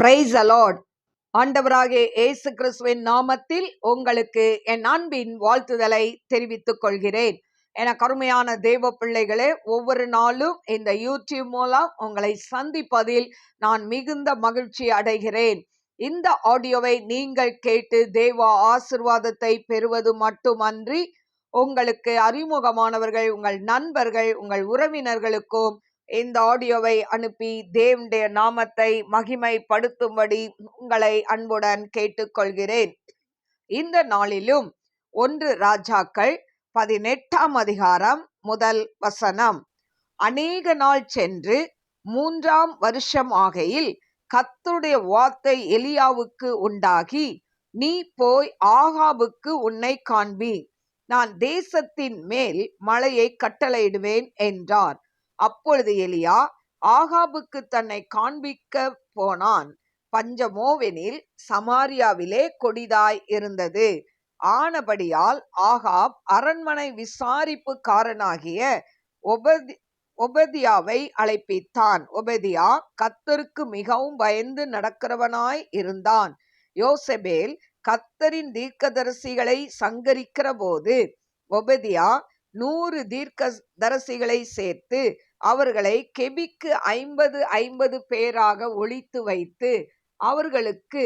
Price alert. ஆண்டவராகிய இயேசு கிறிஸ்துவின் நாமத்தில் உங்களுக்கு என் அன்பின் வாழ்த்துதலை தெரிவித்துக் கொள்கிறேன். என கருமையான தேவ பிள்ளைகளே, ஒவ்வொரு நாளும் இந்த யூடியூப் மூலம் உங்களை சந்திப்பதில் நான் மிகுந்த மகிழ்ச்சி அடைகிறேன். இந்த ஆடியோவை நீங்கள் கேட்டு தேவ ஆசீர்வாதத்தை பெறுவது மட்டுமன்றி, உங்களுக்கு அறிமுகமானவர்கள், உங்கள் நண்பர்கள், உங்கள் உறவினர்களுக்கும் இந்த ஆடியோவை அனுப்பி தேவனுடைய நாமத்தை மகிமைப்படுத்தும்படி உங்களை அன்புடன் கேட்டுக்கொள்கிறேன். இந்த நாளிலும் 1 ராஜாக்கள் 18ஆம் அதிகாரம் முதல் வசனம். அநேக நாள் சென்று 3ஆம் வருஷம் ஆகையில் கர்த்தருடைய வார்த்தை எலியாவுக்கு உண்டாகி, நீ போய் ஆகாபுக்கு உன்னை காண்பி, நான் தேசத்தின் மேல் மழையை கட்டளையிடுவேன் என்றார். அப்பொழுது எலியா ஆகாபுக்கு தன்னை காண்பிக்க போனான். பஞ்சமோவெனில் சமாரியாவிலே கொடிதாய் இருந்தது. ஆனபடியால் ஆகாப் அரண்மனை விசாரிப்புக்காரனாகிய ஒபதியாவை அழைப்பித்தான். ஒபதியா கர்த்தருக்கு மிகவும் பயந்து நடக்கிறவனாய் இருந்தான். யோசபேல் கர்த்தரின் தீர்க்கதரிசிகளை சங்கரிக்கிற போது ஒபதியா 100 தீர்க்கதரிசிகளை சேர்த்து அவர்களை கெபிக்கு 50 பேராக ஒளித்து வைத்து அவர்களுக்கு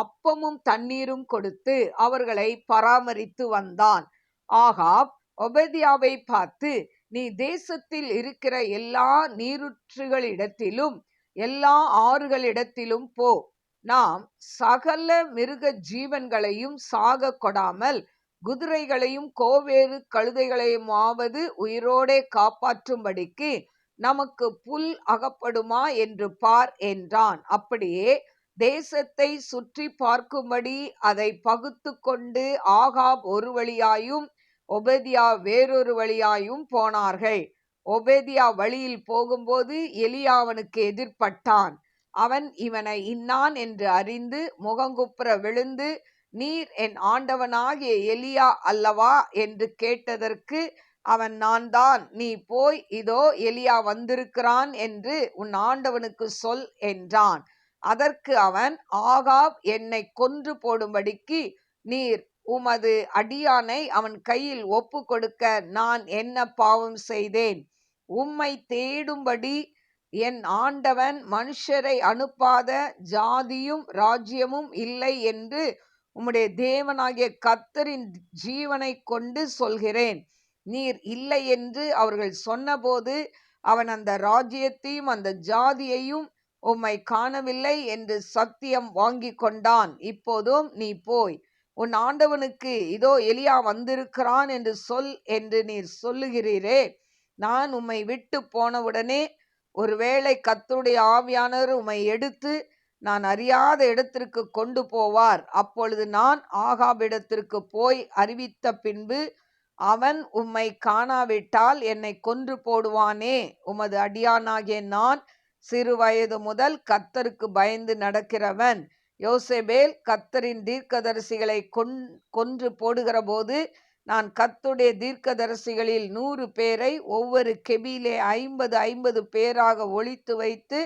அப்பமும் தண்ணீரும் கொடுத்து அவர்களை பராமரித்து வந்தான். ஆகாப் ஒபதியாவை பார்த்து, நீ தேசத்தில் இருக்கிற எல்லா நீரூற்றுகளிடத்திலும் எல்லா ஆறுகளிடத்திலும் போ, நாம் சகல மிருக ஜீவன்களையும் சாக கொடாமல் குதிரைகளையும் கோவேறு கழுதைகளையுமாவது உயிரோடே காப்பாற்றும்படிக்கு நமக்கு புல் அகப்படுமா என்று பார் என்றான். அப்படியே தேசத்தை சுற்றி பார்க்கும்படி அதை பகுத்து கொண்டு ஆகாப் ஒரு வழியாயும் ஒபதியா வேறொரு வழியாயும் போனார்கள். ஒபதியா வழியில் போகும்போது எலியா அவனுக்கு எதிர்பட்டான். அவன் இவனை இன்னான் என்று அறிந்து முகங்குப்புற விழுந்து, நீர் என் ஆண்டவனாகிய எலியா அல்லவா என்று கேட்டதற்கு அவன், நான் தான், நீ போய் இதோ எலியா வந்திருக்கிறான் என்று உன் ஆண்டவனுக்கு சொல் என்றான். அதற்கு அவன், ஆகாப் என்னை கொன்று போடும்படிக்கு நீர் உமது அடியானை அவன் கையில் ஒப்பு கொடுக்க நான் என்ன பாவம் செய்தேன்? உம்மை தேடும்படி என் ஆண்டவன் மனுஷரை அனுப்பாத ஜாதியும் ராஜ்யமும் இல்லை என்று உம்முடைய தேவனாகிய கர்த்தரின் ஜீவனை கொண்டு சொல்கிறேன். நீர் இல்லை என்று அவர்கள் சொன்னபோது அவன் அந்த ராஜ்யத்தையும் அந்த ஜாதியையும் உம்மை காணவில்லை என்று சத்தியம் வாங்கி கொண்டான். இப்போதும் நீ போய் உன் ஆண்டவனுக்கு இதோ எலியா வந்திருக்கிறான் என்று சொல் என்று நீர் சொல்லுகிறீரே. நான் உம்மை விட்டு போனவுடனே ஒருவேளை கர்த்தருடைய ஆவியானவர் உம்மை எடுத்து நான் அறியாத இடத்திற்கு கொண்டு போவார். அப்பொழுது நான் ஆகாபிடத்திற்கு போய் அறிவித்த பின்பு அவன் உம்மை காணாவிட்டால் என்னை கொன்று போடுவானே. உமது அடியானாகிய நான் சிறு வயது முதல் கர்த்தருக்கு பயந்து நடக்கிறவன். யோசபேல் கர்த்தரின் தீர்க்கதரிசிகளை கொன்று போடுகிற போது நான் கர்த்தருடைய தீர்க்கதரிசிகளில் 100 பேரை ஒவ்வொரு கெபியிலே 50 பேராக ஒளித்து வைத்து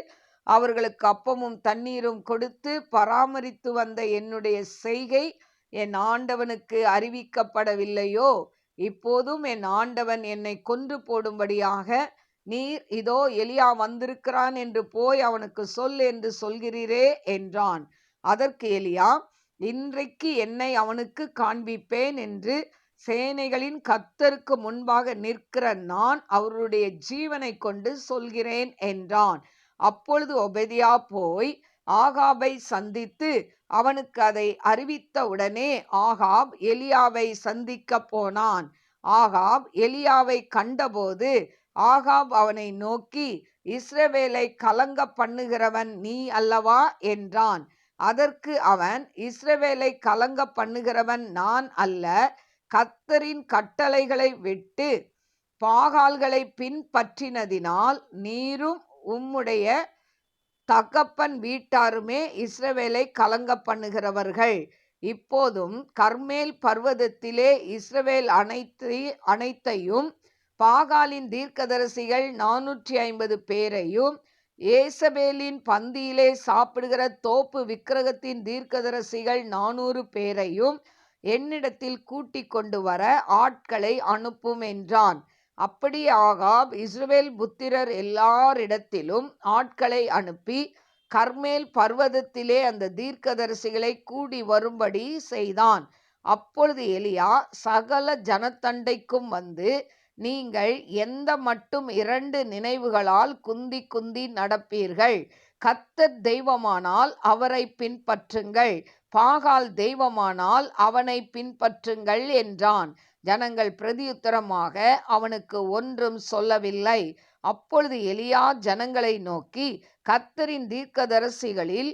அவர்களுக்கு அப்பமும் தண்ணீரும் கொடுத்து பராமரித்து வந்த என்னுடைய செய்கை என் ஆண்டவனுக்கு அறிவிக்கப்படவில்லையோ? இப்போதும் என் ஆண்டவன் என்னை கொன்று போடும்படியாக நீர் இதோ எலியா வந்திருக்கிறான் என்று போய் அவனுக்கு சொல் என்று சொல்கிறீரே என்றான். அதற்கு எலியா, இன்றைக்கு என்னை அவனுக்கு காண்பிப்பேன் என்று சேனைகளின் கர்த்தருக்கு முன்பாக நிற்கிற நான் அவருடைய ஜீவனை கொண்டு சொல்கிறேன் என்றான். அப்பொழுது ஒபதியா போய் ஆகாபை சந்தித்து அவனுக்கு அதை அறிவித்த உடனே ஆகாப் எலியாவை சந்திக்க போனான். ஆகாப் எலியாவை கண்டபோது ஆகாப் அவனை நோக்கி, இஸ்ரவேலை கலங்க பண்ணுகிறவன் நீ அல்லவா என்றான். அதற்கு அவன், இஸ்ரவேலை கலங்க பண்ணுகிறவன் நான் அல்ல, கர்த்தரின் கட்டளைகளை விட்டு பாகால்களை பின்பற்றினதினால் நீரும் உம்முடைய தகப்பன் வீட்டாருமே இஸ்ரவேலை கலங்க பண்ணுகிறவர்கள். இப்போதும் கர்மேல் பர்வதத்திலே இஸ்ரவேல் அனைத்தையும் பாகாலின் தீர்க்கதரிசிகள் 450 பேரையும் ஏசபேலின் பந்தியிலே சாப்பிடுகிற தோப்பு விக்கிரகத்தின் தீர்க்கதரிசிகள் 400 பேரையும் என்னிடத்தில் கூட்டிக் கொண்டு வர ஆட்களை அனுப்பும் என்றான். அப்படியே ஆகாப் இஸ்ரவேல் புத்திரர் எல்லாரிடத்திலும் ஆட்களை அனுப்பி கர்மேல் பர்வதத்திலே அந்த தீர்க்கதரிசிகளை கூடி வரும்படி செய்தான். அப்பொழுது எலியா சகல ஜனத்தண்டைக்கும் வந்து, நீங்கள் எந்த மட்டும் 2 நினைவுகளால் குந்தி குந்தி நடப்பீர்கள்? கர்த்தர் தெய்வமானால் அவரை பின்பற்றுங்கள், பாகால் தெய்வமானால் அவனை பின்பற்றுங்கள் என்றான். ஜனங்கள் பிரதியுத்தரமாக அவனுக்கு ஒன்றும் சொல்லவில்லை. அப்பொழுது எலியா ஜனங்களை நோக்கி, கர்த்தரின் தீர்க்கதரிசிகளில்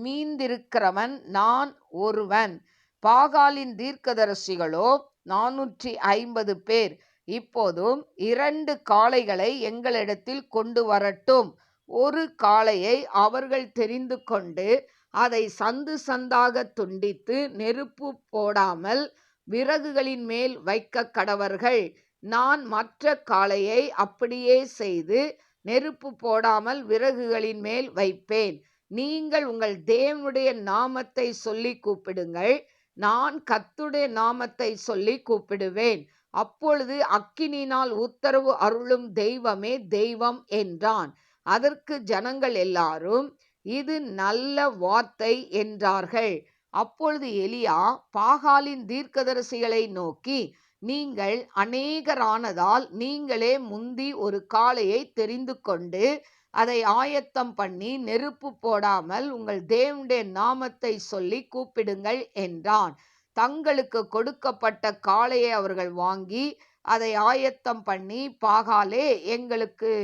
மீந்திருக்கிறவன் நான் ஒருவன், பாகாலின் தீர்க்கதரிசிகளோ 450 பேர். இப்போதும் 2 காளைகளை எங்களிடத்தில் கொண்டு வரட்டும். ஒரு காளையை அவர்கள் தெரிந்து கொண்டு அதை சந்து சந்தாக துண்டித்து நெருப்பு போடாமல் விறகுகளின் மேல் வைக்க கடவர்கள். நான் மற்ற காளையை அப்படியே செய்து நெருப்பு போடாமல் விறகுகளின் மேல் வைப்பேன். நீங்கள் உங்கள் தேவனுடைய நாமத்தை சொல்லி கூப்பிடுங்கள், நான் கர்த்தருடைய நாமத்தை சொல்லி கூப்பிடுவேன். அப்பொழுது அக்கினியினால் உத்தரவு அருளும் தெய்வமே தெய்வம் என்றான். அதற்கு ஜனங்கள் எல்லாரும், இது நல்ல வார்த்தை என்றார்கள். அப்பொழுது எலியா பாகாலின் தீர்க்கதரிசிகளை நோக்கி, நீங்கள் அநேகரானதால் நீங்களே முந்தி ஒரு காளையை தெரிந்து கொண்டு அதை ஆயத்தம் பண்ணி நெருப்பு போடாமல் உங்கள் தேவனுடைய நாமத்தை சொல்லி கூப்பிடுங்கள் என்றான். தங்களுக்கு கொடுக்கப்பட்ட காளையை அவர்கள் வாங்கி அதை ஆயத்தம் பண்ணி, பாகாலே எங்களுக்கு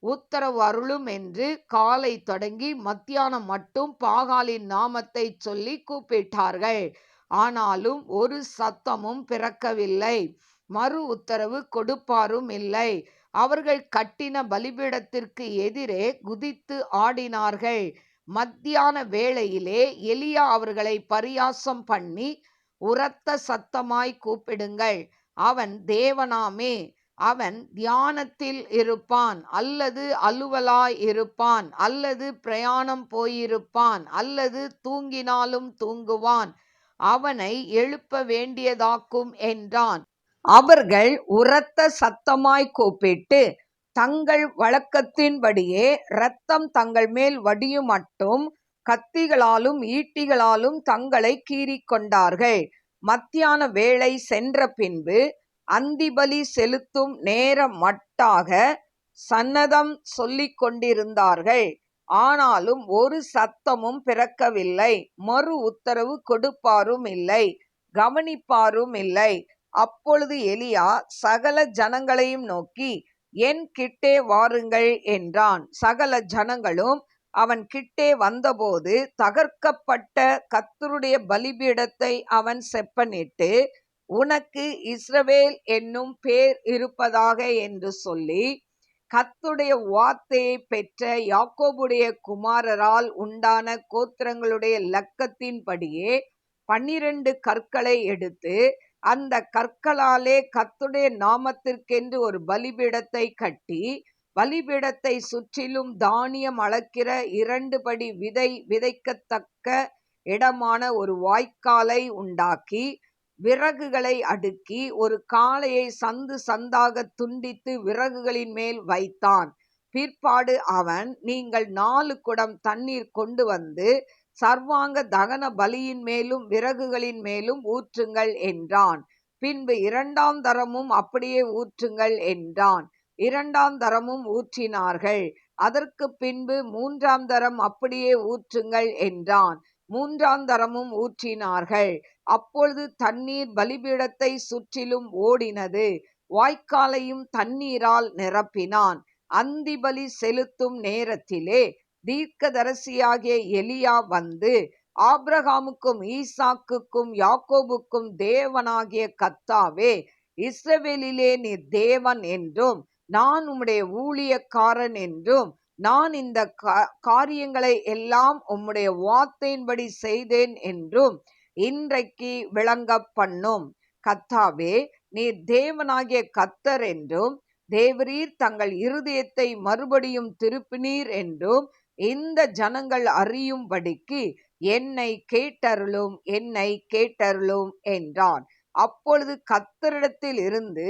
உத்தரவு அருளும் என்று காலை தொடங்கி மத்தியானம் மட்டும் பாகாலின் நாமத்தை சொல்லி கூப்பிட்டார்கள். ஆனாலும் ஒரு சத்தமும் பிறக்கவில்லை, மறு உத்தரவு கொடுப்பாரும் இல்லை. அவர்கள் கட்டின பலிபீடத்திற்கு எதிரே குதித்து ஆடினார்கள். மத்தியான வேளையிலே எலியா அவர்களை பரியாசம் பண்ணி, உரத்த சத்தமாய் கூப்பிடுங்கள், அவன் தேவனாமே, அவன் தியானத்தில் இருப்பான், அல்லது அலுவலாய் இருப்பான், அல்லது பிரயாணம் போயிருப்பான், அல்லது தூங்கினாலும் தூங்குவான், அவனை எழுப்ப வேண்டியதாக்கும் என்றான். அவர்கள் உரத்த சத்தமாய் கூப்பிட்டு, தங்கள் வழக்கத்தின்படியே இரத்தம் தங்கள் மேல் வடியும் மட்டும் கத்திகளாலும் ஈட்டிகளாலும் தங்களை கீறிக்கொண்டார்கள். மத்தியான வேளை சென்ற பின்பு அந்திபலி செலுத்தும் நேர மட்டாக சன்னதம் சொல்லிக் கொண்டிருந்தார்கள். ஆனாலும் ஒரு சத்தமும் பிறக்கவில்லை, மறு உத்தரவு கொடுப்பாரும் இல்லை, கவனிப்பாரும் இல்லை. அப்பொழுது எலியா சகல ஜனங்களையும் நோக்கி, என் கிட்டே வாருங்கள் என்றான். சகல ஜனங்களும் அவன் கிட்டே வந்தபோது தகர்க்கப்பட்ட கர்த்தருடைய பலிபீடத்தை அவன் செப்பனிட்டு, உனக்கு இஸ்ரவேல் என்னும் பேர் இருப்பதாக என்று சொல்லி, கர்த்தருடைய வார்த்தையை பெற்ற யாக்கோபுடைய குமாரரால் உண்டான கோத்திரங்களுடைய லக்கத்தின்படியே 12 கற்களை எடுத்து, அந்த கற்களாலே கர்த்தருடைய நாமத்திற்கென்று ஒரு பலிபீடத்தை கட்டி, பலிபீடத்தை சுற்றிலும் தானியம் அளக்கிற 2 படி விதை விதைக்கத்தக்க இடமான ஒரு வாய்க்காலை உண்டாக்கி, விறகுகளை அடுக்கி, ஒரு காளையை சந்து சந்தாக துண்டித்து விறகுகளின் மேல் வைத்தான். பிற்பாடு அவன், நீங்கள் 4 குடம் தண்ணீர் கொண்டு வந்து சர்வாங்க தகன பலியின் மேலும் விறகுகளின் மேலும் ஊற்றுங்கள் என்றான். பின்பு 2ஆம் தரமும் அப்படியே ஊற்றுங்கள் என்றான். 2ஆம் தரமும் ஊற்றினார்கள். அதற்கு பின்பு 3ஆம் தரம் அப்படியே ஊற்றுங்கள் என்றான். 3ஆம் தரமும் ஊற்றினார்கள். அப்பொழுது தண்ணீர் பலிபீடத்தை சுற்றிலும் ஓடினது. வாய்க்காலையும் தண்ணீரால் நிரப்பினான். அந்திபலி செலுத்தும் நேரத்திலே தீர்க்கதரிசியாகிய எலியா வந்து, ஆபிரகாமுக்கும் ஈசாக்குக்கும் யாக்கோபுக்கும் தேவனாகிய கர்த்தாவே, இஸ்ரவேலிலே நீர் தேவன் என்றும் நான் உம்முடைய ஊழியக்காரன் என்றும், நான் இந்த காரியங்களை எல்லாம் உம்முடைய வார்த்தையின்படி செய்தேன் என்றும் இன்றைக்கு விளங்க பண்ணும். கர்த்தாவே, நீர் தேவனாகிய கர்த்தர் என்றும் தேவரீர் தங்கள் இருதயத்தை மறுபடியும் திருப்பினீர் என்றும் இந்த ஜனங்கள் அறியும்படிக்கு என்னை கேட்டருளும், என்னை கேட்டருளும் என்றான். அப்பொழுது கர்த்தரிடத்தில் இருந்து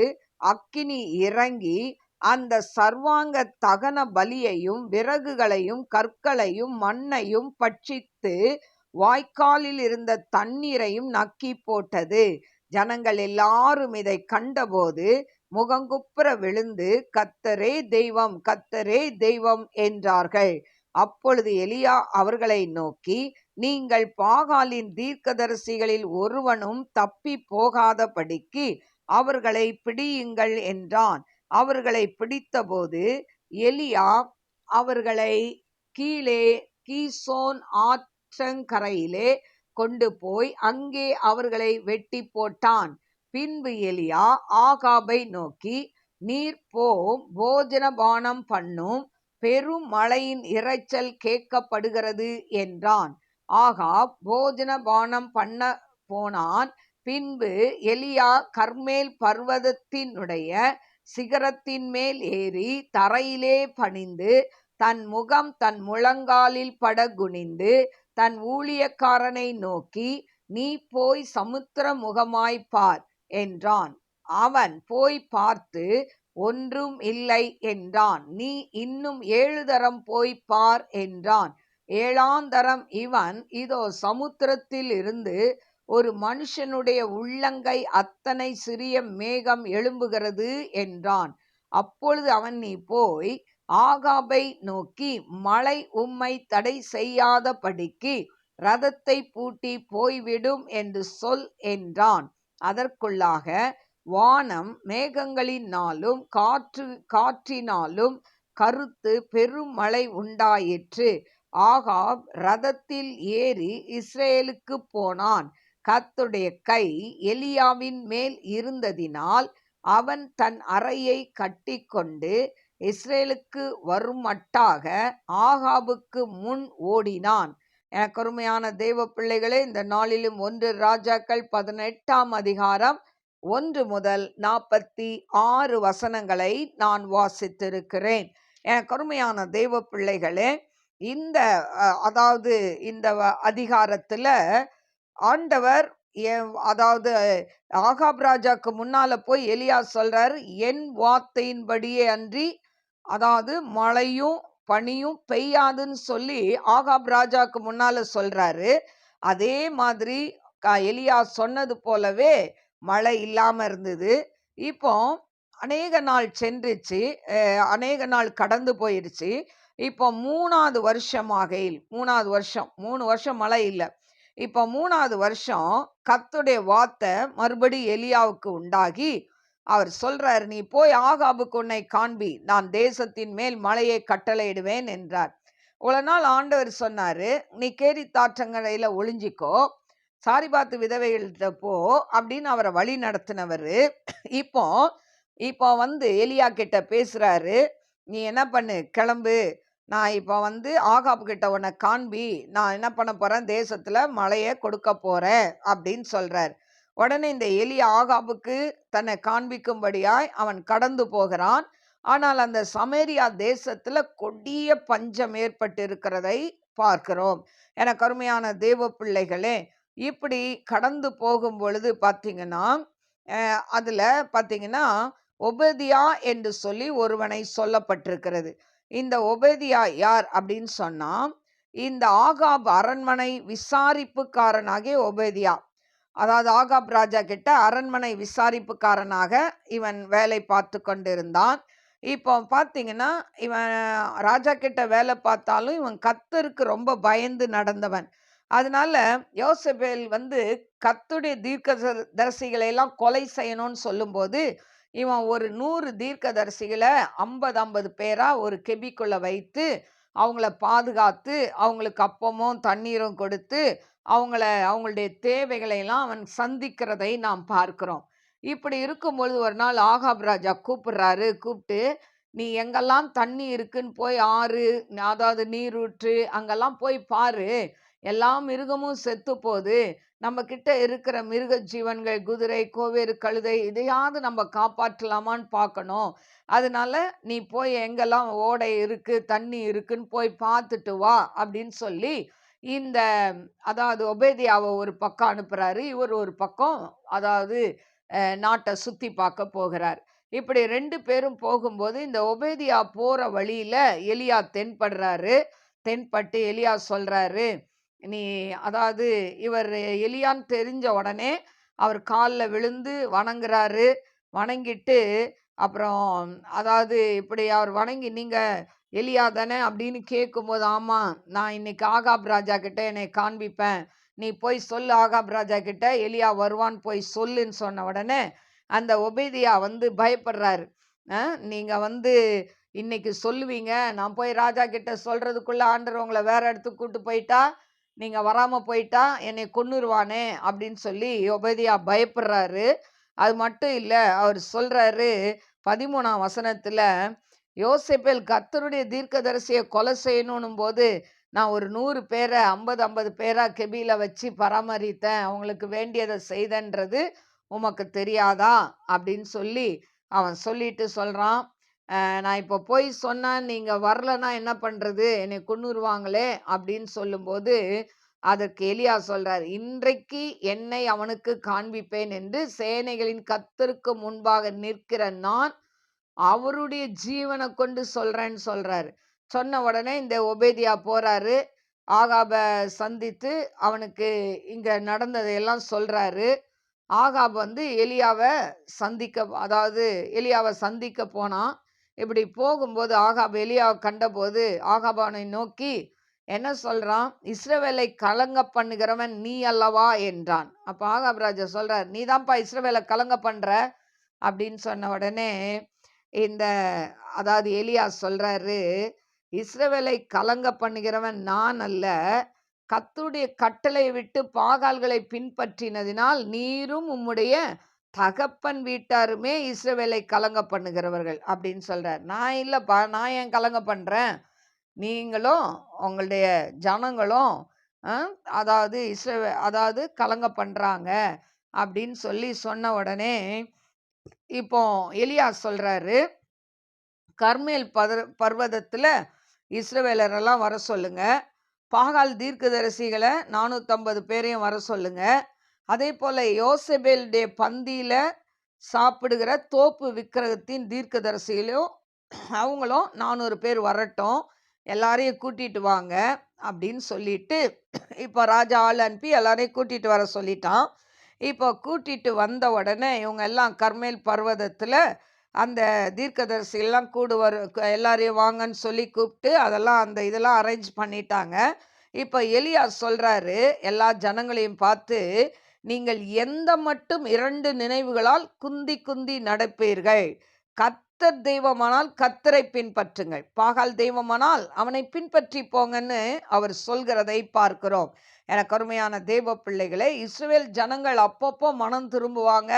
அக்கினி இறங்கி அந்த சர்வாங்க தகன பலியையும் விறகுகளையும் கற்களையும் மண்ணையும் பட்சித்து வாய்க்காலில் இருந்த தண்ணீரையும் நக்கி போட்டது. ஜனங்கள் எல்லாரும் இதை கண்டபோது முகங்குப்புற விழுந்து கர்த்தரே தெய்வம், கர்த்தரே தெய்வம் என்றார்கள். அப்பொழுது எலியா அவர்களை நோக்கி, நீங்கள் பாகாலின் தீர்க்கதரிசிகளில் ஒருவனும் தப்பி போகாதபடிக்கு அவர்களை பிடியுங்கள் என்றான். அவர்களை பிடித்தபோது எலியா அவர்களை கீழே கீசோன் ஆற்றங்கரையிலே கொண்டு போய் அங்கே அவர்களை வெட்டி போட்டான். பின்பு எலியா ஆகாபை நோக்கி, நீர் போம், போஜனபானம் பண்ணும், பெரும் மழையின் இரைச்சல் கேட்கப்படுகிறது என்றான். ஆகாப் போஜனபானம் பண்ண போனான். பின்பு எலியா கர்மேல் பர்வதத்தினுடைய சிகரத்தின் மேல் ஏறி தரையிலே பணிந்து தன் முகம் தன் முழங்காலில் பட குனிந்து தன் ஊழியக்காரனை நோக்கி, நீ போய் சமுத்திர முகமாய்ப் பார் என்றான். அவன் போய் பார்த்து ஒன்றும் இல்லை என்றான். நீ இன்னும் 7 தரம் போய் பார் என்றான். 7ஆம் தரம் இவன், இதோ சமுத்திரத்தில் இருந்து ஒரு மனுஷனுடைய உள்ளங்கை அத்தனை சிறிய மேகம் எழும்புகிறது என்றான். அப்பொழுது அவன், நீ போய் ஆகாபை நோக்கி, மழை உம்மை தடை செய்யாதபடிக்கு ரதத்தை பூட்டி போய்விடும் என்று சொல் என்றான். அதற்குள்ளாக வானம் மேகங்களினாலும் காற்றினாலும் கருத்து பெரும் மழை உண்டாயிற்று. ஆகாப் ரதத்தில் ஏறி இஸ்ரேலுக்கு போனான். கர்த்தருடைய கை எலியாவின் மேல் இருந்ததினால் அவன் தன் அறையை கட்டிக்கொண்டு இஸ்ரேலுக்கு வருமட்டாக ஆகாபுக்கு முன் ஓடினான். எனக்கு அருமையான தேவ பிள்ளைகளே, இந்த நாளிலும் 1 ராஜாக்கள் 18ஆம் அதிகாரம் 1 முதல் 46 வசனங்களை நான் வாசித்திருக்கிறேன். எனக்கு அருமையான தேவ பிள்ளைகளே, இந்த அதாவது இந்த அதிகாரத்துல ஆண்டவர் அதாவது ஆகாப் ராஜாக்கு முன்னால போய் எலியா சொல்றாரு, என் வார்த்தையின்படியே அன்றி அதாவது மழையும் பனியும் பெய்யாதுன்னு சொல்லி ஆகாப் ராஜாக்கு முன்னால சொல்றாரு. அதே மாதிரி எலியா சொன்னது போலவே மழை இல்லாம இருந்தது. இப்போ அநேக நாள் சென்றுச்சு, அநேக நாள் கடந்து போயிருச்சு. இப்போ 3வது வருஷமாகையில் 3வது வருஷம் 3 வருஷம் மழை இல்லை. இப்போ 3வது வருஷம் கர்த்தருடைய வார்த்தை மறுபடி எலியாவுக்கு உண்டாகி அவர் சொல்றாரு, நீ போய் ஆகாபுக்கு உன்னை காண்பி, நான் தேசத்தின் மேல் மழையை கட்டளையிடுவேன் என்றார். இவ்வளவு நாள் ஆண்டவர் சொன்னாரு, நீ கேரி தாற்றங்கரையில ஒளிஞ்சிக்கோ, சாரிபாத்து விதவைகள்கிட்ட போ அப்படின்னு அவரை வழி நடத்தினவர் இப்போ இப்போ எலியா கிட்ட பேசுறாரு, நீ என்ன பண்ணு, கிளம்பு, நான் இப்போ ஆகாபு கிட்ட உன்னை காண்பி, நான் என்ன பண்ண போறேன், தேசத்துல மழையை கொடுக்க போறேன் அப்படின்னு சொல்றார். உடனே இந்த எலியா ஆகாபுக்கு தன்னை காண்பிக்கும்படியாய் அவன் கடந்து போகிறான். ஆனால் அந்த சமேரியா தேசத்துல கொடிய பஞ்சம் ஏற்பட்டு இருக்கிறதை பார்க்கிறோம். எனக்கு அருமையான தேவ பிள்ளைகளே, இப்படி கடந்து போகும் பொழுது பார்த்தீங்கன்னா அதுல பார்த்தீங்கன்னா ஒபதியா என்று சொல்லி ஒருவனை சொல்லப்பட்டிருக்கிறது. இந்த ஒபதியா யார் அப்படின்னு சொன்னா, இந்த ஆகாப் அரண்மனை விசாரிப்புக்காரனாகிய ஒபதியா, அதாவது ஆகாப் ராஜா கிட்ட அரண்மனை விசாரிப்புக்காரனாக இவன் வேலை பார்த்து கொண்டிருந்தான். இப்போ பார்த்தீங்கன்னா இவன் ராஜா கிட்ட வேலை பார்த்தாலும் இவன் கர்த்தருக்கு ரொம்ப பயந்து நடந்தவன். அதனால யோசேபேல் கர்த்தருடைய தீர்க்கதரிசிகளை எல்லாம் கொலை செய்யணும்னு சொல்லும்போது இவன் ஒரு 100 தீர்க்கதரிசிகளை 50 பேரா ஒரு கெபிக்குள்ள வைத்து அவங்கள பாதுகாத்து அவங்களுக்கு அப்பமும் தண்ணீரும் கொடுத்து அவங்களுடைய தேவைகளை எல்லாம் அவன் சந்திக்கிறதை நாம் பார்க்கிறோம். இப்படி இருக்கும்பொழுது ஒரு நாள் ஆகாப் ராஜா கூப்பிட்டு, நீ எங்கெல்லாம் தண்ணி இருக்குன்னு போய் ஆறு, அதாவது நீரூற்று அங்கெல்லாம் போய் பாரு, எல்லா மிருகமும் செத்து போகுது, நம்ம கிட்ட இருக்கிற மிருக ஜீவன்கள், குதிரை, கோவேறு, கழுதை இதையாவது நம்ம காப்பாற்றலாமான்னு பார்க்கணும். அதனால நீ போய் எங்கெல்லாம் ஓடை இருக்கு, தண்ணி இருக்குன்னு போய் பார்த்துட்டு வா அப்படின்னு சொல்லி இந்த அதாவது ஒபேதியாவை ஒரு பக்கம் அனுப்புறாரு. இவர் ஒரு பக்கம் அதாவது நாட்டை சுத்தி பார்க்க போகிறார். இப்படி 2 பேரும் போகும்போது இந்த ஒபேதியா போற வழியில எலியா தென்படுறாரு. தென்பட்டு எலியா சொல்றாரு, நீ அதாவது இவர் எலியான்னு தெரிஞ்ச உடனே அவர் காலில் விழுந்து வணங்குறாரு. வணங்கிட்டு அப்புறம் அதாவது இப்படி அவர் வணங்கி, நீங்க எலியா தானே அப்படின்னு கேட்கும்போது, ஆமா நான் இன்னைக்கு ஆகாப் ராஜா கிட்ட என்னை காண்பிப்பேன், நீ போய் சொல்லு ஆகாப் ராஜா கிட்ட எலியா வருவான்னு போய் சொல்லுன்னு சொன்ன உடனே அந்த ஒபேதியா பயப்படுறாரு. நீங்க இன்னைக்கு சொல்லுவீங்க, நான் போய் ராஜா கிட்ட சொல்றதுக்குள்ள ஆண்டவர் உங்களை வேற இடத்துக்கு கூட்டு போயிட்டா, நீங்க வராம போயிட்டா என்னை கொன்னுருவானே அப்படின்னு சொல்லி ஒபேதியா பயப்படுறாரு. அது மட்டும் இல்ல, அவர் சொல்றாரு 13ஆம் வசனத்துல, யோசேப்பேல் கர்த்தருடைய தீர்க்கதரிசியை கொலை செய்யணும் போது நான் ஒரு 100 பேரை 50 பேரா கெபியில வச்சு பராமரித்தேன், அவங்களுக்கு வேண்டியதை செய்தன்றது உமக்கு தெரியாதா அப்படின்னு சொல்லி அவன் சொல்லிட்டு சொல்றான், நான் இப்போ போய் சொன்னா நீங்க வரலன்னா என்ன பண்றது, என்னை கொன்னுருவாங்களே அப்படின்னு சொல்லும்போது அதற்கு எலியா சொல்றார், இன்றைக்கு என்னை அவனுக்கு காண்பிப்பேன் என்று சேனைகளின் கர்த்தருக்கு முன்பாக நிற்கிற நான் அவருடைய ஜீவனை கொண்டு சொல்றேன்னு சொல்றாரு. சொன்ன உடனே இந்த ஒபேதியா போறாரு. ஆகாப சந்தித்து அவனுக்கு இங்க நடந்ததையெல்லாம் சொல்றாரு. ஆகாப் எலியாவை சந்திக்க போனான். இப்படி போகும்போது ஆகாப் எலியாவை கண்டபோது ஆகாப் அவனை நோக்கி என்ன சொல்றான், இஸ்ரவேலை கலங்க பண்ணுகிறவன் நீ அல்லவா என்றான். அப்ப ஆகாப் ராஜா சொல்றார், நீ தான்ப்பா இஸ்ரவேலை கலங்க பண்ற அப்படின்னு சொன்ன உடனே இந்த அதாவது எலியா சொல்றாரு, இஸ்ரவேலை கலங்க பண்ணுகிறவன் நான் அல்ல, கர்த்தருடைய கட்டளை விட்டு பாகால்களை பின்பற்றினதினால் நீரும் உம்முடைய தகப்பன் வீட்டாருமே இஸ்ரவேலை கலங்க பண்ணுகிறவர்கள் அப்படின்னு சொல்றார். நான் இல்லப்பா, நான் ஏன் கலங்க பண்றேன், நீங்களும் உங்களுடைய ஜனங்களும் அதாவது கலங்க பண்றாங்க அப்படின்னு சொல்லி சொன்ன உடனே இப்போ எலியா சொல்றாரு, கர்மேல் பர்வதத்துல இஸ்ரவேலரெல்லாம் வர சொல்லுங்க, பாகால் தீர்க்கதரிசிகளை 450 பேரையும் வர சொல்லுங்க, அதே போல யோசேபேலுடைய பந்தியில சாப்பிடுகிற தோப்பு விக்கிரகத்தின் தீர்க்கதரிசிகளையும் அவங்களும் 400 பேர் வரட்டும், எல்லாரையும் கூட்டிட்டு வாங்க அப்படின்னு சொல்லிட்டு இப்போ ராஜா ஆள் அனுப்பி எல்லாரையும் கூட்டிட்டு வர சொல்லிட்டான். இப்போ கூட்டிட்டு வந்த உடனே இவங்க எல்லாம் கர்மேல் பர்வதத்துல அந்த தீர்க்கதரிசிகள்லாம் எல்லாரையும் வாங்கன்னு சொல்லி கூப்பிட்டு அதெல்லாம் இதெல்லாம் அரேஞ்ச் பண்ணிட்டாங்க. இப்போ எலியா சொல்றாரு எல்லா ஜனங்களையும் பார்த்து, நீங்கள் எந்த மட்டும் 2 நினைவுகளால் குந்தி குந்தி நடப்பீர்கள், கர்த்தர் தெய்வமானால் கர்த்தரை பின்பற்றுங்கள், பாகால் தெய்வமானால் அவனை பின்பற்றி போங்கன்னு அவர் சொல்கிறதை பார்க்கிறோம். எனக்கு அருமையான தேவ பிள்ளைகளே, இஸ்ரவேல் ஜனங்கள் அப்பப்போ மனம் திரும்புவாங்க,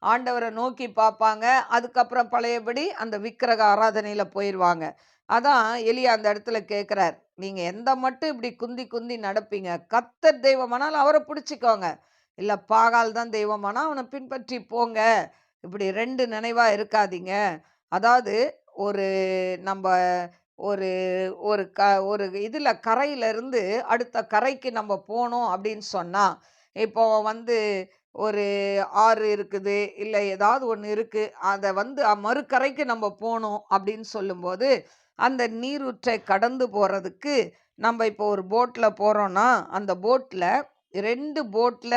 ஆண்டவரை நோக்கி பார்ப்பாங்க, அதுக்கப்புறம் பழையபடி அந்த விக்கிரக ஆராதனையில போயிடுவாங்க. அதான் எலியா அந்த இடத்துல கேட்கிறார், நீங்க எந்த மட்டும் இப்படி குந்தி குந்தி நடப்பீங்க, கர்த்தர் தெய்வமானால் அவரை பிடிச்சிக்கோங்க, இல்ல பாகால் தான் தெய்வமானா அவனை பின்பற்றி போங்க, இப்படி 2 நினைவா இருக்காதீங்க. அதாவது ஒரு நம்ம ஒரு ஒரு ஒரு இதுல கரையில இருந்து அடுத்த கரைக்கு நம்ம போனோம் அப்படின்னு சொன்னா, இப்போ ஒரு ஆறு இருக்குது, இல்லை ஏதாவது ஒன்று இருக்கு, அதை மறுக்கரைக்கு நம்ம போகணும் அப்படின்னு சொல்லும்போது அந்த நீரூற்றை கடந்து போறதுக்கு நம்ம இப்போ ஒரு போட்ல போறோம்னா, அந்த போட்ல 2 போட்ல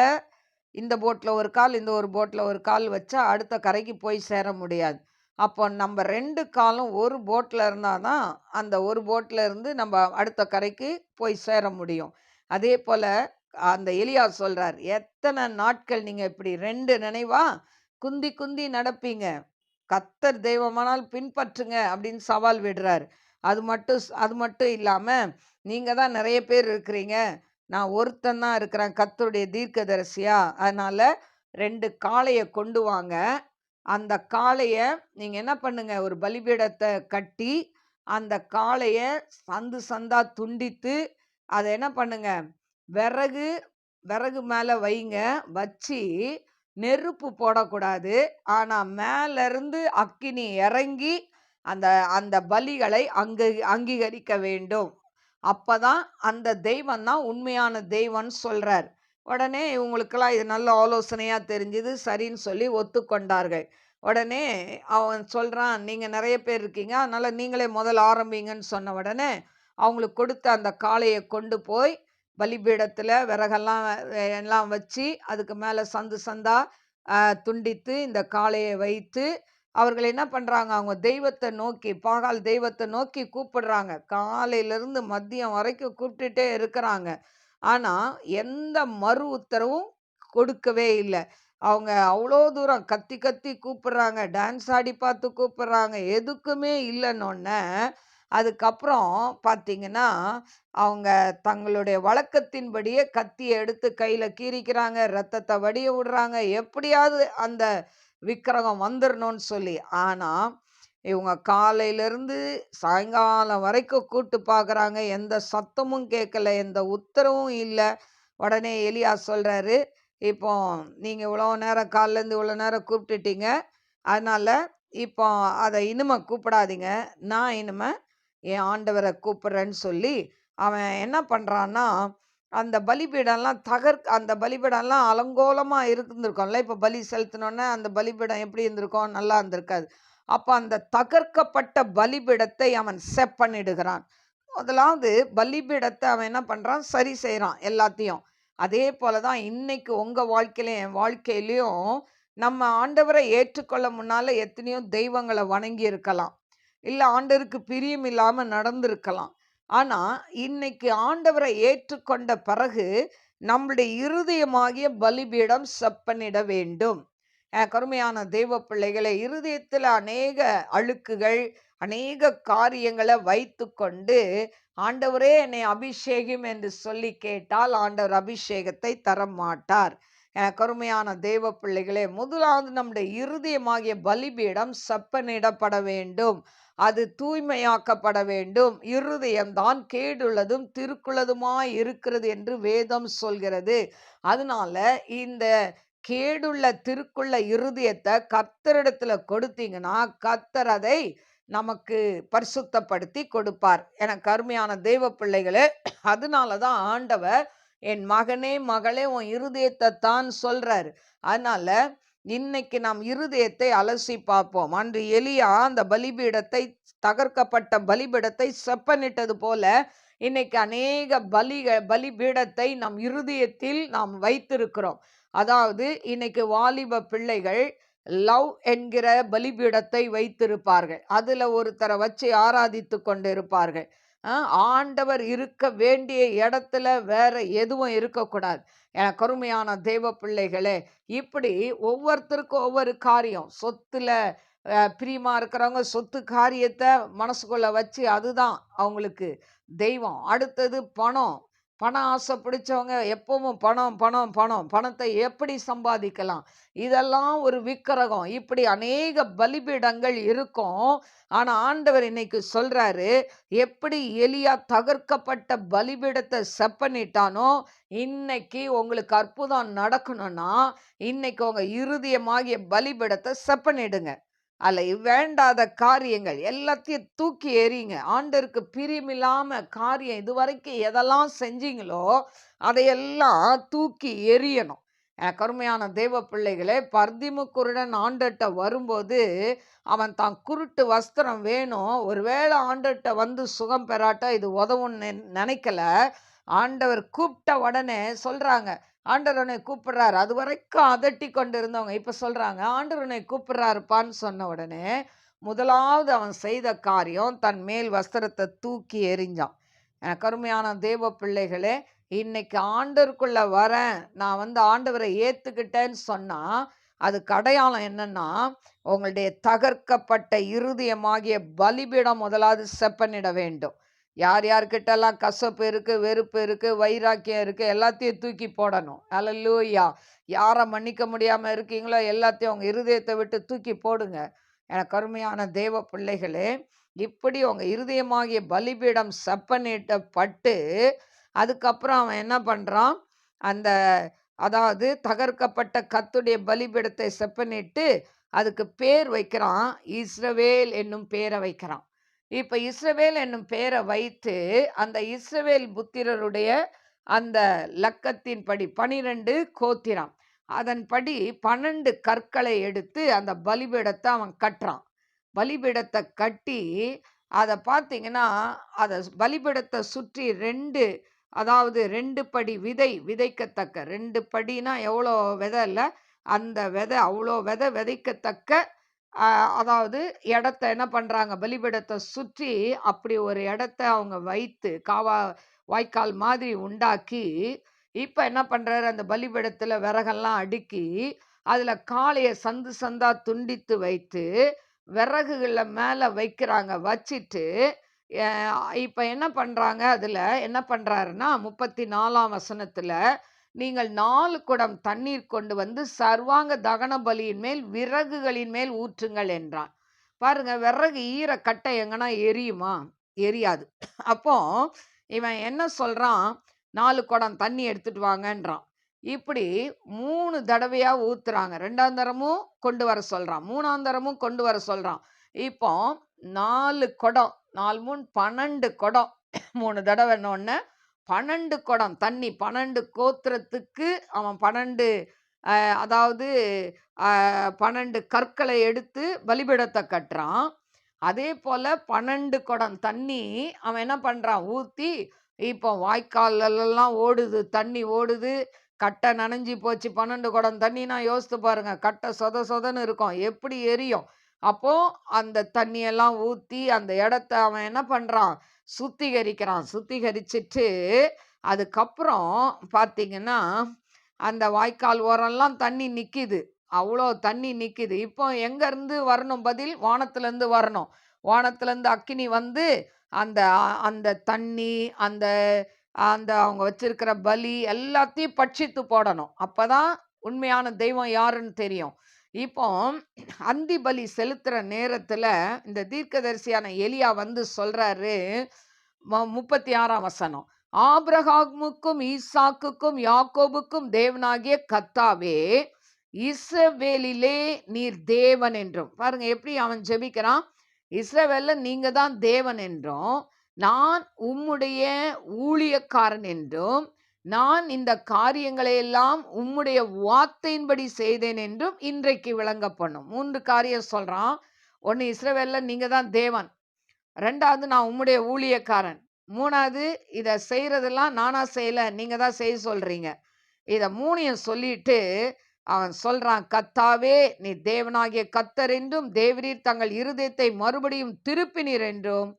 இந்த போட்ல ஒரு கால் இந்த ஒரு போட்ல ஒரு கால் வச்சா அடுத்த கரைக்கு போய் சேர முடியாது. அப்போ நம்ம 2 காலும் ஒரு போட்ல இருந்தாதான் அந்த ஒரு போட்ல இருந்து நம்ம அடுத்த கரைக்கு போய் சேர முடியும். அதே போல அந்த எலியா சொல்றார், எத்தனை நாட்கள் நீங்க இப்படி 2 நினைவா குந்தி குந்தி நடப்பீங்க, கர்த்தர் தெய்வமானால் பின்பற்றுங்க அப்படின்னு சவால் விடுறார். அது மட்டும் இல்லாம நீங்க தான் நிறைய பேர் இருக்கிறீங்க, நான் ஒருத்தன் தான் இருக்கிறேன் கர்த்தருடைய தீர்க்கதரிசியா, அதனால 2 காளையை கொண்டு வாங்க, அந்த காளைய நீங்க என்ன பண்ணுங்க, ஒரு பலிபீடத்தை கட்டி அந்த காளைய சந்து சந்தா துண்டித்து அதை என்ன பண்ணுங்க, விறகு விறகு மேல வைங்க, வச்சு நெருப்பு போடக்கூடாது. ஆனா மேல இருந்து அக்கினி இறங்கி அந்த அந்த பலிகளை அங்கீகரிக்க வேண்டும். அப்பதான் அந்த தெய்வம் தான் உண்மையான தெய்வம்னு சொல்றார். உடனே இவங்களுக்கெல்லாம் இது நல்ல ஆலோசனையா தெரிஞ்சது. சரின்னு சொல்லி ஒத்துக்கொண்டார்கள். உடனே அவன் சொல்றான், நீங்க நிறைய பேர் இருக்கீங்க, அதனால நீங்களே முதல்ல ஆரம்பிங்கன்னு சொன்ன உடனே அவங்களுக்கு கொடுத்த அந்த காளையை கொண்டு போய் பலிபீடத்துல விறகெல்லாம் எல்லாம் வச்சு அதுக்கு மேல சந்து சந்தா துண்டித்து இந்த காளையை வைத்து அவர்கள் என்ன பண்றாங்க, அவங்க தெய்வத்தை நோக்கி, பாகால் தெய்வத்தை நோக்கி கூப்பிடுறாங்க. காலையில இருந்து மதியம் வரைக்கும் கூப்பிட்டுட்டே இருக்கிறாங்க. ஆனா எந்த மறு உத்தரவும் கொடுக்கவே இல்லை. அவங்க அவ்வளோ தூரம் கத்தி கத்தி கூப்பிடுறாங்க, டான்ஸ் ஆடி பார்த்து கூப்பிடுறாங்க, எதுக்குமே இல்லைன்னொன்னே அதுக்கப்புறம் பார்த்தீங்கன்னா, அவங்க தங்களுடைய வழக்கத்தின்படியே கத்திய எடுத்து கையில கீறிக்கிறாங்க, ரத்தத்தை வடிய விடுறாங்க, எப்படியாவது அந்த விக்கிரகம் வந்துடணும்னு சொல்லி. ஆனா இவங்க காலையிலிருந்து சாயங்காலம் வரைக்கும் கூட்டு பார்க்குறாங்க, எந்த சத்தமும் கேட்கல, எந்த உத்தரவும் இல்லை. உடனே எலியா சொல்றாரு, இப்போ நீங்க இவ்வளோ நேரம் காலையிலேருந்து இவ்வளோ நேரம் கூப்பிட்டுட்டீங்க, அதனால இப்போ அதை இனிமே கூப்பிடாதீங்க, நான் இனிமே என் ஆண்டவரை கூப்பிடுறேன்னு சொல்லி அவன் என்ன பண்றான்னா, அந்த பலிபீடம்லாம் அந்த பலிபீடம்லாம் அலங்கோலமா இருந்திருக்கும்ல. இப்போ பலி செலுத்தினோன்னே அந்த பலிபீடம் எப்படி இருந்திருக்கும், நல்லா இருந்திருக்காது. அப்ப அந்த தகர்க்கப்பட்ட பலிபீடத்தை அவன் செப்பனிடுகிறான். முதலாவது பலிபீடத்தை அவன் என்ன பண்றான், சரி செய்யறான் எல்லாத்தையும். அதே போலதான் இன்னைக்கு உங்க வாழ்க்கையிலும் என் வாழ்க்கையிலையும் நம்ம ஆண்டவரை ஏற்றுக்கொள்ள முன்னால எத்தனையோ தெய்வங்களை வணங்கி இருக்கலாம், இல்ல ஆண்டவருக்கு பிரியம் இல்லாம நடந்திருக்கலாம். ஆனா இன்னைக்கு ஆண்டவரை ஏற்றுக்கொண்ட பிறகு நம்முடைய இருதயமாகிய பலிபீடம் செப்பனிட வேண்டும். கருமையான தெய்வ பிள்ளைகளை, இருதயத்தில் அநேக அழுக்குகள், அநேக காரியங்களை வைத்து கொண்டு ஆண்டவரே என்னை அபிஷேகம் என்று சொல்லி கேட்டால் ஆண்டவர் அபிஷேகத்தை தர மாட்டார். கருமையான தெய்வ பிள்ளைகளே, முதலாவது நம்முடைய இருதயமாகிய பலிபீடம் செப்பனிடப்பட வேண்டும். அது தூய்மையாக்கப்பட வேண்டும். இருதயம்தான் கேடுள்ளதும் திருக்குள்ளதுமாய் இருக்கிறது என்று வேதம் சொல்கிறது. அதனால இந்த கேடுள்ள திருக்குள்ள இருதயத்தை கர்த்தரிடத்துல கொடுத்தீங்கன்னா கர்த்தர் அதை நமக்கு பரிசுத்தப்படுத்தி கொடுப்பார். எனக்கு அருமையான தெய்வ பிள்ளைகளே, அதனாலதான் ஆண்டவர் என் மகனே மகளே உன் இருதயத்தை தான் சொல்றாரு. அதனால இன்னைக்கு நாம் இருதயத்தை அலசி பார்ப்போம். அன்று எலியா அந்த பலிபீடத்தை, தகர்க்கப்பட்ட பலிபீடத்தை செப்பனிட்டது போல இன்னைக்கு அநேக பலிபீடத்தை நம் இருதயத்தில் நாம் வைத்திருக்கிறோம். அதாவது இன்னைக்கு வாலிப பிள்ளைகள் லவ் என்கிற பலிபீடத்தை வைத்திருப்பார்கள். அதுல ஒருத்தரை வச்சு ஆராதித்து கொண்டு இருப்பார்கள். ஆண்டவர் இருக்க வேண்டிய இடத்துல வேற எதுவும் இருக்கக்கூடாது. எனக்கு அருமையான தெய்வ பிள்ளைகளே, இப்படி ஒவ்வொருத்தருக்கும் ஒவ்வொரு காரியம், சொத்துல பிரியமா இருக்கிறவங்க சொத்து காரியத்தை மனசுக்குள்ள வச்சு அதுதான் அவங்களுக்கு தெய்வம். அடுத்தது பணம், பண ஆசை பிடிச்சவங்க எப்பவும் பணம் பணம் பணம், பணத்தை எப்படி சம்பாதிக்கலாம், இதெல்லாம் ஒரு விக்கிரகம். இப்படி அநேக பலிபீடங்கள் இருக்கும். ஆனா ஆண்டவர் இன்னைக்கு சொல்றாரு, எப்படி எலியா தகர்க்கப்பட்ட பலிபீடத்தை செப்பனிட்டானோ, இன்னைக்கு உங்களுக்கு அற்புதம் நடக்கணும்னா இன்னைக்கு உங்க இருதயமாகிய பலிபீடத்தை செப்பனிடுங்க. அல்ல வேண்டாத காரியங்கள் எல்லாத்தையும் தூக்கி எறிங்க. ஆண்டருக்கு பிரியமில்லாம காரியம் இதுவரைக்கும் எதெல்லாம் செஞ்சீங்களோ அதையெல்லாம் தூக்கி எறியணும். கருமையான தெய்வ பிள்ளைகளே, பர்திமு குருடன் ஆண்டட்ட வரும்போது அவன் தான் குருட்டு வஸ்திரம் வேணும், ஒருவேளை ஆண்டட்ட வந்து சுகம் பெறாட்டா இது உதவுன்னு நினைக்கல. ஆண்டவர் கூப்பிட்ட உடனே சொல்றாங்க, ஆண்டவர் உன்னை கூப்பிடுறாரு. அது வரைக்கும் அதட்டி கொண்டு இருந்தவங்க இப்ப சொல்றாங்க, ஆண்டவர் உன்னை கூப்பிடுறாருப்பான்னு சொன்ன உடனே முதலாவது அவன் செய்த காரியம் தன் மேல் வஸ்திரத்தை தூக்கி எறிஞ்சான். கருமையான தேவ பிள்ளைகளே, இன்னைக்கு ஆண்டவருக்குள்ள வரேன், நான் வந்து ஆண்டவரை ஏத்துக்கிட்டேன்னு சொன்னா அதுக்கு அடையாளம் என்னன்னா, உங்களுடைய தகர்க்கப்பட்ட இருதயமாகிய பலிபீடம் முதலாவது செப்பனிட வேண்டும். யார் யார்கிட்டலாம் கசப்பு இருக்கு, வெறுப்பு இருக்கு, வைராக்கியம் இருக்கு, எல்லாத்தையும் தூக்கி போடணும். அல்லேலூயா. யாரை மன்னிக்க முடியாம இருக்கீங்களோ எல்லாத்தையும் உங்க இருதயத்தை விட்டு தூக்கி போடுங்க. எனக்கு அருமையான தேவ பிள்ளைகளே, இப்படி உங்க இருதயமாகிய பலிபீடம் செப்பனிட்டப்பட்டு அதுக்கப்புறம் அவன் என்ன பண்றான், அந்த அதாவது தகர்க்கப்பட்ட கர்த்தருடைய பலிபீடத்தை செப்பனிட்டு அதுக்கு பேர் வைக்கிறான். இஸ்ரவேல் என்னும் பேரை வைக்கிறான். இப்ப இஸ்ரவேல் என்னும் பேரை வைத்து அந்த இஸ்ரவேல் புத்திரருடைய அந்த லக்கத்தின்படி 12 கோத்திரம், அதன்படி 12 கற்களை எடுத்து அந்த பலிபீடத்தை அவன் கட்டுறான். பலிபீடத்தை கட்டி அதை பார்த்தீங்கன்னா, அதை பலிபீடத்தை சுற்றி 2 அதாவது 2 படி விதை விதைக்கத்தக்க, 2 படினா எவ்வளோ விதை இல்ல, அந்த விதை அவ்வளோ விதை விதைக்கத்தக்க அதாவது இடத்த என்ன பண்றாங்க, பலிபீடத்தை சுற்றி அப்படி ஒரு இடத்த அவங்க வைத்து வாய்க்கால் மாதிரி உண்டாக்கி, இப்ப என்ன பண்றாரு, அந்த பலிபீடத்துல விறகெல்லாம் அடுக்கி அதுல காளைய சந்து சந்தா துண்டித்து வைத்து விறகுகள மேல வைக்கிறாங்க. வச்சிட்டு இப்ப என்ன பண்றாங்க, அதுல என்ன பண்றாருன்னா 34ஆம் வசனத்துல, நீங்கள் 4 குடம் தண்ணீர் கொண்டு வந்து சர்வாங்க தகன பலியின் மேல் விறகுகளின் மேல் ஊற்றுங்கள் என்றான். பாருங்க, விறகு ஈர கட்டை எங்கன்னா எரியுமா? எரியாது. அப்போ இவன் என்ன சொல்றான், 4 குடம் தண்ணி எடுத்துட்டு வாங்கன்றான். இப்படி 3 தடவையா ஊத்துறாங்க. 2ஆம் தரமும் கொண்டு வர சொல்றான். 3ஆம் தரமும் கொண்டு வர சொல்றான். இப்போ 4 குடம், 4 3 12 குடம். 3 தடவைன்னொன்னே 12 குடம் தண்ணி. 12 கோத்திரத்துக்கு அவன் 12 அதாவது 12 கற்களை எடுத்து பலிபீடத்தை கட்டுறான். அதே போல 12 குடம் தண்ணி அவன் என்ன பண்றான், ஊத்தி இப்போ வாய்க்காலெல்லாம் ஓடுது, தண்ணி ஓடுது. கட்டை நனைஞ்சி போச்சு. 12 குடம் தண்ணினா யோசித்து பாருங்க. கட்டை சொத சொதன்னு இருக்கும். எப்படி எரியும்? அப்போ அந்த தண்ணியெல்லாம் ஊத்தி அந்த இடத்த அவன் என்ன பண்றான், சுத்திகரிக்கிறான். சுத்திகரிச்சிட்டு அதுக்கப்புறம் பார்த்தீங்கன்னா, அந்த வாய்க்கால் ஓரம்லாம் தண்ணி நிக்குது. அவ்வளோ தண்ணி நிக்குது. இப்போ எங்கேருந்து வரணும் பதில்? வானத்திலேருந்து வரணும். வானத்திலேருந்து அக்கினி வந்து அந்த அந்த தண்ணி, அந்த அந்த அவங்க வச்சிருக்கிற பலி எல்லாத்தையும் பட்சித்து போடணும். அப்பதான் உண்மையான தெய்வம் யாருன்னு தெரியும். இப்போ அந்தி பலி செலுத்துற நேரத்துல இந்த தீர்க்கதரிசியான எலியா வந்து சொல்றாரு, 36ஆம் வசனம், ஆபிரகாமுக்கும் ஈசாக்குக்கும் யாக்கோபுக்கும் தேவனாகிய கர்த்தாவே, இஸ்ரவேலிலே நீர் தேவன் என்றும். பாருங்க எப்படி அவன் ஜெபிக்கிறான். இஸ்ரவேல்ல நீங்க தான் தேவன் என்றும், நான் உம்முடைய ஊழியக்காரன் என்றும், நான் இந்த காரியங்களை எல்லாம் உம்முடைய வார்த்தையின்படி செய்தேன் என்றும் இன்றைக்கு விளங்க பண்ணும். 3 காரியம் சொல்றான். 1, இஸ்ரவேல்ல நீங்க தான் தேவன். 2வது, நான் உம்முடைய ஊழியக்காரன். 3வது, இதை செய்யறதெல்லாம் நானா செய்யல, நீங்க தான் செய்ய சொல்றீங்க. இதை 3யும் சொல்லிட்டு அவன் சொல்றான், கர்த்தாவே நீ தேவனாகிய கர்த்தர் என்றும், தேவரீர் தங்கள் இருதயத்தை மறுபடியும் திருப்பினீர் என்றும்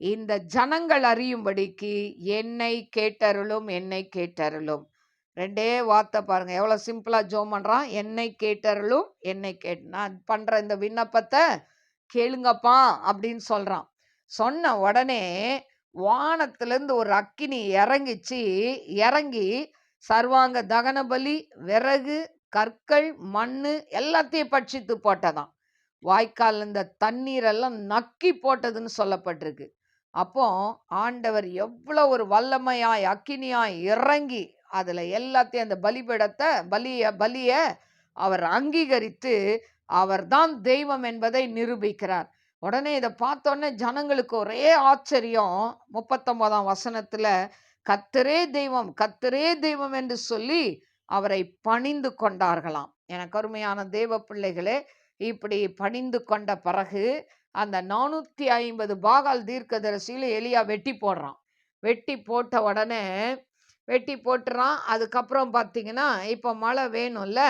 இந்த ஜனங்கள் அறியும்படிக்கு என்னை கேட்டருளும், என்னை கேட்டருளும். 2 வார்த்தை பாருங்க, எவ்வளவு சிம்பிளா ஜெபம் பண்றான். என்னை கேட்டருளும், என்னை நான் பண்ற இந்த விண்ணப்பத்தை கேளுங்கப்பா அப்படின்னு சொல்றான். சொன்ன உடனே வானத்திலிருந்து ஒரு அக்கினி இறங்கிச்சு. இறங்கி சர்வாங்க தகன பலி, விறகு, கற்கள், மண்ணு எல்லாத்தையும் பட்சித்து போட்டதாம். வாய்க்கால் இந்த தண்ணீரெல்லாம் நக்கி போட்டதுன்னு சொல்லப்பட்டிருக்கு. அப்போ ஆண்டவர் எவ்வளவு ஒரு வல்லமையாய் அக்கினியாய் இறங்கி அதுல எல்லாத்தையும் அந்த பலிபீடத்தை பலிய அவர் அங்கீகரித்து அவர்தான் தெய்வம் என்பதை நிரூபிக்கிறார். உடனே இதை பார்த்தோன்னே ஜனங்களுக்கு ஒரே ஆச்சரியம். 39ஆம் வசனத்துல, கர்த்தரே தெய்வம், கர்த்தரே தெய்வம் என்று சொல்லி அவரை பணிந்து கொண்டார்களாம். எனக்கு அருமையான தேவ பிள்ளைகளே, இப்படி பணிந்து கொண்ட பிறகு அந்த 450 பாகால் தீர்க்கதரிசியில எலியா வெட்டி போடுறான். வெட்டி போட்ட உடனே வெட்டி போட்டுறான். அதுக்கப்புறம் பார்த்தீங்கன்னா, இப்போ மழை வேணும்ல.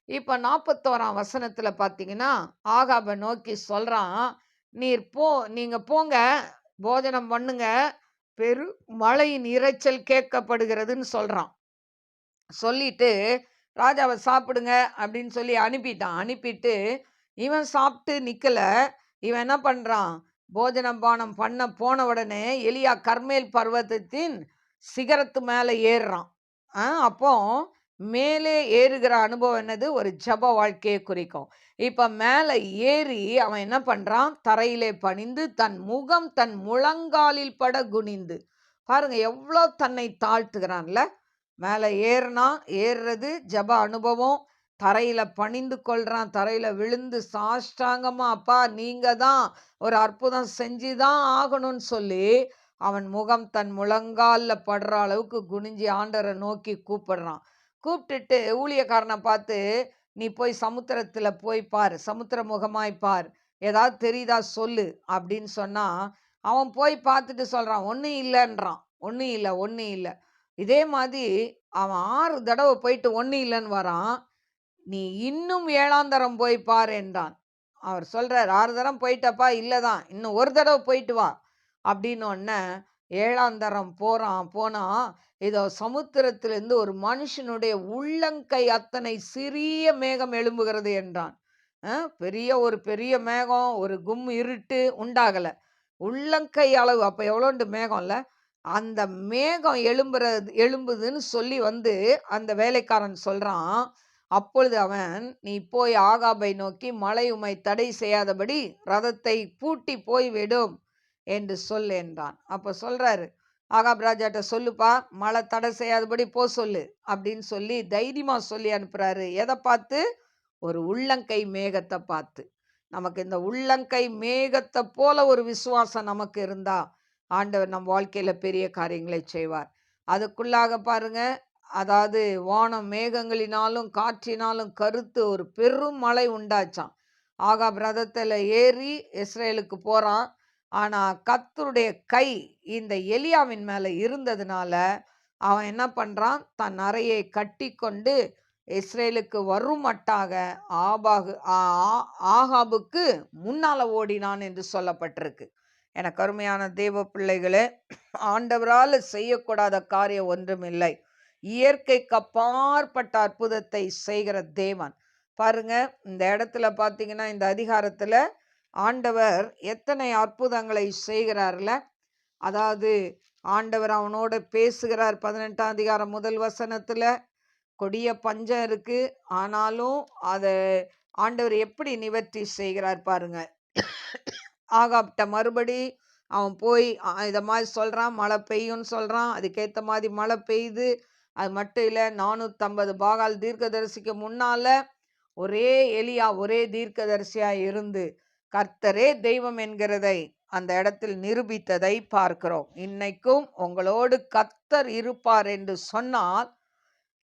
இப்போ 41ஆம் வசனத்துல பார்த்தீங்கன்னா, ஆகாபை நோக்கி சொல்றான், நீங்க போங்க, போஜனம் பண்ணுங்க, பெரு மழையின் இரைச்சல் கேட்கப்படுகிறதுன்னு சொல்றான். சொல்லிட்டு ராஜாவை சாப்பிடுங்க அப்படின்னு சொல்லி அனுப்பிட்டான். அனுப்பிட்டு இவன் சாப்பிட்டு நிக்கல. இவன் என்ன பண்றான், போஜனம் பானம் பண்ண போன உடனே எலியா கர்மேல் பர்வதத்தின் சிகரத்து மேல ஏறுறான். அப்போ மேலே ஏறுகிற அனுபவம் என்னது, ஒரு ஜப வாழ்க்கையை குறிக்கும். இப்ப மேல ஏறி அவன் என்ன பண்றான், தரையிலே பணிந்து தன் முகம் தன் முழங்காலில் பட குனிந்து. பாருங்க எவ்வளோ தன்னை தாழ்த்துகிறான்ல. மேலே ஏறுறது ஜப அனுபவம். தரையில பணிந்து கொள்றான், தரையில விழுந்து சாஷ்டாங்கமா, அப்பா நீங்க தான் ஒரு அற்புதம் செஞ்சுதான் ஆகணும்னு சொல்லி அவன் முகம் தன் முழங்கால்ல படுற அளவுக்கு குனிஞ்சி ஆண்டவரை நோக்கி கூப்பிடுறான். கூப்பிட்டுட்டு ஊழியக்காரனை பார்த்து, நீ போய் சமுத்திரத்துல போய் பாரு, சமுத்திர முகமாய் பார், ஏதாவது தெரியுதா சொல்லு அப்படின்னு சொன்னா, அவன் போய் பார்த்துட்டு சொல்றான், ஒன்றும் இல்லைன்றான். ஒன்றும் இல்லை. இதே மாதிரி அவன் 6 தடவை போயிட்டு ஒன்றும் இல்லைன்னு வரான். நீ இன்னும் 7ஆம் தரம் போய் பார் என்றான். அவர் சொல்றார், 6 தரம் போயிட்டப்பா, இல்லதான், இன்னும் ஒரு தடவை போயிட்டு வா அப்படின்னு உடனே 7ஆம் தரம் போனா இதோ சமுத்திரத்திலிருந்து ஒரு மனுஷனுடைய உள்ளங்கை அத்தனை சிறிய மேகம் எழும்புகிறது என்றான். பெரிய மேகம், ஒரு இருட்டு உண்டாகல. உள்ளங்கை அளவு, அப்ப எவ்வளோண்டு மேகம்ல. அந்த மேகம் எழும்புதுன்னு சொல்லி அந்த வேலைக்காரன் சொல்றான். அப்பொழுது அவன், நீ போய் ஆகாபை நோக்கி, மழை உம்மை தடை செய்யாதபடி ரதத்தை பூட்டி போய்விடும் என்று சொல் என்றான். அப்ப சொல்றாரு, ஆகாப் ராஜாட்ட சொல்லுப்பா, மழை தடை செய்யாதபடி போ சொல்லு அப்படின்னு சொல்லி தைரியமா சொல்லி அனுப்புறாரு. எதை பார்த்து? ஒரு உள்ளங்கை மேகத்தை பார்த்து. நமக்கு இந்த உள்ளங்கை மேகத்தை போல ஒரு விசுவாசம் நமக்கு இருந்தா ஆண்டவர் நம் வாழ்க்கையில பெரிய காரியங்களை செய்வார். அதுக்குள்ளாக பாருங்க, அதாவது வானம் மேகங்களினாலும் காற்றினாலும் கருத்து ஒரு பெரும் மழை உண்டாச்சான். ஆகாப் ரதத்துல ஏறி இஸ்ரேலுக்கு போறான். ஆனா கர்த்தருடைய கை இந்த எலியாவின் மேல இருந்ததுனால அவன் என்ன பண்றான், தன் அறையை கட்டி கொண்டு இஸ்ரேலுக்கு வருமட்டாக ஆகாபுக்கு முன்னால ஓடினான் என்று சொல்லப்பட்டிருக்கு. எனக்கு அருமையான தேவ பிள்ளைகளே, ஆண்டவரால் செய்யக்கூடாத காரியம் ஒன்றும் இல்லை. இயற்கைக்கு அப்பாற்பட்ட அற்புதத்தை செய்கிற தேவன். பாருங்க, இந்த இடத்துல பார்த்தீங்கன்னா, இந்த அதிகாரத்துல ஆண்டவர் எத்தனை அற்புதங்களை செய்கிறார்ல. அதாவது ஆண்டவர் அவனோட பேசுகிறார். 18ஆம் அதிகாரம் 1 வசனத்துல கொடிய பஞ்சம் இருக்கு, ஆனாலும் அதை ஆண்டவர் எப்படி நிவர்த்தி செய்கிறார் பாருங்க. ஆகாப்ட மறுபடி அவன் போய் இதை மாதிரி சொல்றான், மழை பெய்யும்னு சொல்றான். அதுக்கேற்ற மாதிரி மழை பெய்யுது. அது மட்டும் இல்லை, 450 பாகால் தீர்க்கதரிசிக்கு முன்னால ஒரே எலியா ஒரே தீர்க்கதரிசியா இருந்து கர்த்தரே தெய்வம் என்கிறதை அந்த இடத்தில் நிரூபித்ததை பார்க்கிறோம். இன்னைக்கும் உங்களோடு கர்த்தர் இருப்பார் என்று சொன்னால்,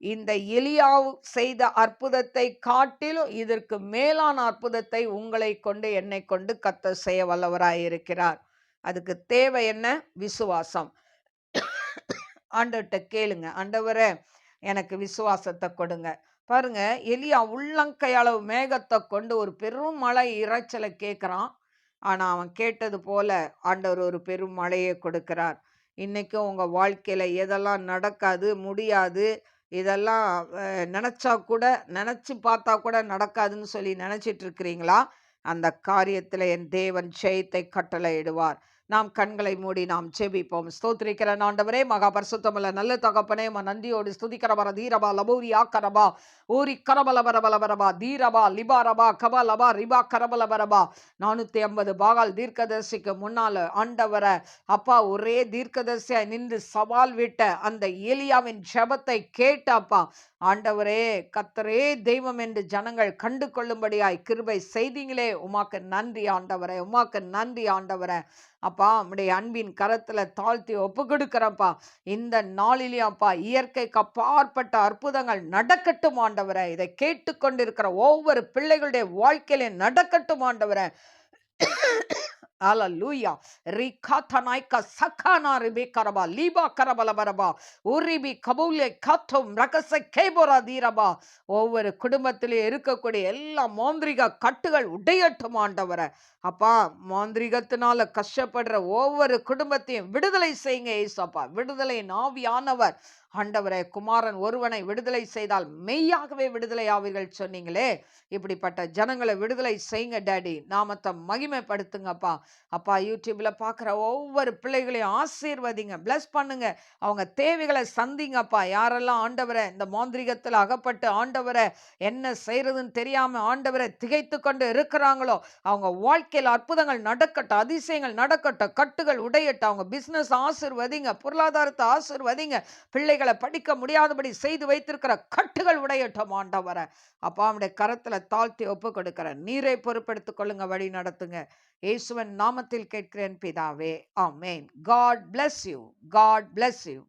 இந்த எலியா செய்த அற்புதத்தை காட்டிலும் இதற்கு மேலான அற்புதத்தை உங்களை கொண்டு என்னை கொண்டு கர்த்தர் செய்ய வல்லவராயிருக்கிறார். அதுக்கு தேவை என்ன? விசுவாசம். ஆண்டவர்கிட்ட கேளுங்க, ஆண்டவரே எனக்கு விசுவாசத்தை கொடுங்க. பாருங்க, எலியா உள்ளங்கை அளவு மேகத்தை கொண்டு ஒரு பெரும் மழை இறைச்சலை கேட்குறான். ஆனா அவன் கேட்டது போல ஆண்டவர் ஒரு பெரும் மழையை கொடுக்கிறார். இன்னைக்கும் உங்க வாழ்க்கையில எதெல்லாம் நடக்காது, முடியாது, இதெல்லாம் நினைச்சா கூட, நினைச்சு பார்த்தா கூட நடக்காதுன்னு சொல்லி நினைச்சிட்டு இருக்கிறீங்களா? அந்த காரியத்துல என் தேவன் ஜெயத்தை கட்டளையிடுவார். நாம் கண்களை மூடி நாம் ஜெபிப்போம். ஸ்தோத்திரிக்கிற ஆண்டவரே, மகா பரிசுத்தமுள்ள நல்ல தகப்பனே, நந்தியோடு ஸ்துதிக்கிறவர தீரபா லபூரி ஆக்கரபா ஊரி கரபலபரபலபரபா தீரபா லிபாரபா கபலபா ரிபா கரபலபரபா 450 பாகால் தீர்க்கதரிசிக்கு முன்னால ஆண்டவரை அப்பா ஒரே தீர்க்கதரிசியா நின்று சவால் விட்ட அந்த எலியாவின் ஜெபத்தை கேட்ட அப்பா ஆண்டவரே, கர்த்தரே தெய்வம் என்று ஜனங்கள் கண்டு கொள்ளும்படியாய் கிருபை செய்தீங்களே, உமாக்கு நன்றி ஆண்டவரே, உமாக்கு நன்றி ஆண்டவரே. அப்பா உம்முடைய அன்பின் கரத்துல தாழ்த்தி ஒப்பு கொடுக்கிறப்பா. இந்த நாளிலேயும் அப்பா இயற்கைக்கு அப்பாற்பட்ட அற்புதங்கள் நடக்கட்டும் ஆண்டவரே. இதை கேட்டுக்கொண்டிருக்கிற ஒவ்வொரு பிள்ளைகளுடைய வாழ்க்கையில நடக்கட்டும் ஆண்டவரே. Hallelujah. Rikatanaika sakana ribekaraba liba karabalabaraba uribi kabule katum rakasa kebora diraba. ஒவ்வொரு குடும்பத்திலே இருக்கக்கூடிய எல்லா மாந்திரிக கட்டுகள் உடையட்டும் ஆண்டவரே. அப்பா மாந்திரிகத்தினால கஷ்டப்படுற ஒவ்வொரு குடும்பத்தையும் விடுதலை செய்யுங்க ஏசப்பா. விடுதலை ஆவியானவர் ஆண்டவரே, குமாரன் ஒருவனை விடுதலை செய்தால் மெய்யாகவே விடுதலை ஆவீர்கள் சொன்னீங்களே, இப்படிப்பட்ட ஜனங்களை விடுதலை செய்யுங்க டாடி. நாமத்தை மகிமைப்படுத்துங்கப்பா. அப்பா யூடியூப்ல பார்க்குற ஒவ்வொரு பிள்ளைகளையும் ஆசீர்வதிங்க, பிளஸ் பண்ணுங்க, அவங்க தேவைகளை சந்திங்கப்பா. யாரெல்லாம் ஆண்டவரை இந்த மாந்திரிகத்தில் அகப்பட்டு ஆண்டவரை என்ன செய்யறதுன்னு தெரியாம ஆண்டவரை திகைத்து கொண்டு இருக்கிறாங்களோ, அவங்க வாழ்க்கையில் அற்புதங்கள் நடக்கட்டும், அதிசயங்கள் நடக்கட்டும், கட்டுகள் உடையட்டும். அவங்க பிசினஸ் ஆசீர்வதிங்க, பொருளாதாரத்தை ஆசீர்வதிங்க, பிள்ளைகளை பிள்ளைகளை படிக்க முடியாதபடி செய்து வைத்திருக்கிற கட்டுகள் உடையட்டும் ஆண்டவரை. அப்பா அவனுடைய கரத்துல தாழ்த்தி ஒப்பு கொடுக்கிறேன். நீரை பொறுப்பெடுத்துக் கொள்ளுங்க, வழி நடத்துங்க. இயேசுவின் நாமத்தில் கேட்கிறேன் பிதாவே, ஆமென். God bless you. God bless you.